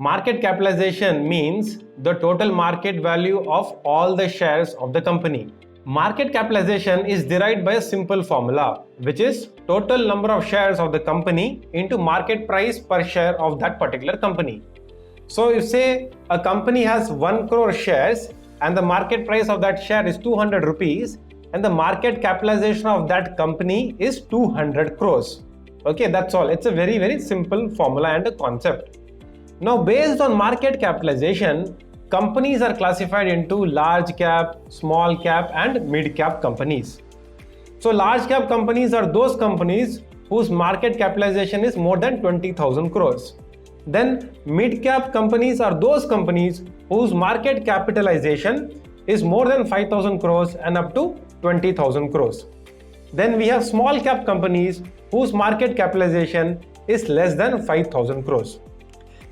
Market capitalization means the total market value of all the shares of the company. Market capitalization is derived by a simple formula, which is total number of shares of the company into market price per share of that particular company. So if say a company has 1 crore shares and the market price of that share is 200 rupees and the market capitalization of that company is 200 crores. Okay, that's all. It's a very simple formula and a concept. Now, based on market capitalization, companies are classified into large cap, small cap, and mid cap companies. So, large cap companies are those companies whose market capitalization is more than 20,000 crores. Then, mid cap companies are those companies whose market capitalization is more than 5,000 crores and up to 20,000 crores. Then we have small cap companies whose market capitalization is less than 5,000 crores.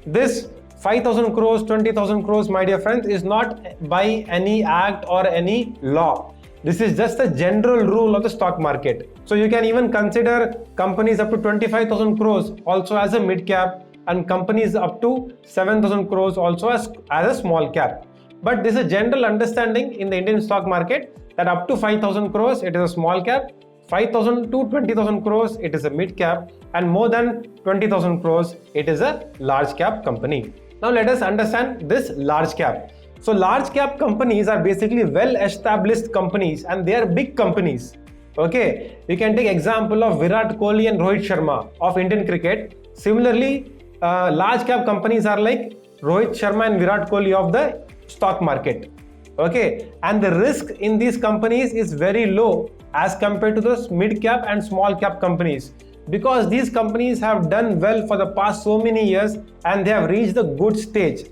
This 5,000 crores, 20,000 crores, my dear friends, is not by any act or any law. This is just a general rule of the stock market. So you can even consider companies up to 25,000 crores also as a mid cap and companies up to 7,000 crores also as a small cap. But this is a general understanding in the Indian stock market that up to 5,000 crores it is a small cap, 5,000 to 20,000 crores it is a mid cap, and more than 20,000 crores it is a large cap company. Now let us understand this large cap. So large cap companies are basically well established companies and they are big companies. Okay, you can take example of Virat Kohli and Rohit Sharma of Indian cricket. Similarly, large cap companies are like Rohit Sharma and Virat Kohli of the stock market. Okay, and the risk in these companies is very low as compared to those mid cap and small cap companies, because these companies have done well for the past so many years and they have reached the good stage.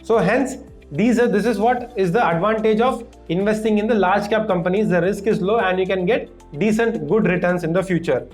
So hence this is what is the advantage of investing in the large cap companies. The risk is low and you can get decent good returns in the future.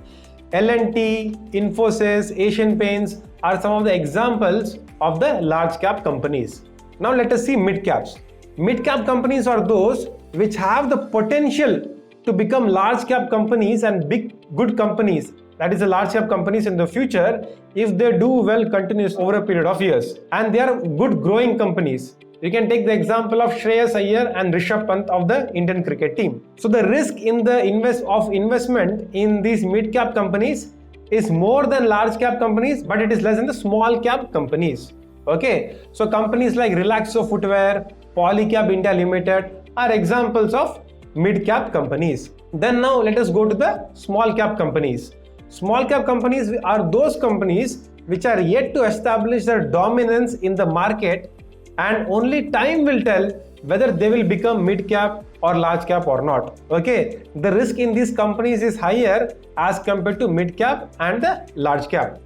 L&T, Infosys, Asian Paints are some of the examples of the large cap companies. Now let us see mid caps. Mid cap companies are those which have the potential to become large cap companies and big good companies, that is the large cap companies in the future, if they do well continuously over a period of years and they are good growing companies. You can take the example of Shreyas Iyer and Rishabh Pant of the Indian cricket team. So the risk in the investment in these mid cap companies is more than large cap companies, but it is less than the small cap companies. Okay, so companies like Relaxo Footwear, Polycab India Limited are examples of mid cap companies. Then now let us go to the small cap companies. Small cap companies are those companies which are yet to establish their dominance in the market, and only time will tell whether they will become mid cap or large cap or not. Okay, the risk in these companies is higher as compared to mid cap and the large cap.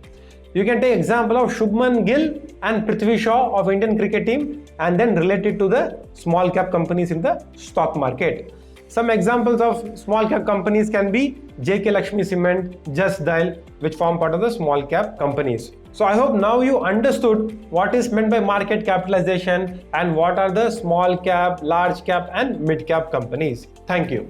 You can take example of Shubman Gill and Prithvi Shaw of Indian cricket team and then relate it to the small cap companies in the stock market. Some examples of small cap companies can be JK Lakshmi Cement, Just Dial, which form part of the small cap companies. So I hope now you understood what is meant by market capitalization and what are the small cap, large cap and mid cap companies. Thank you.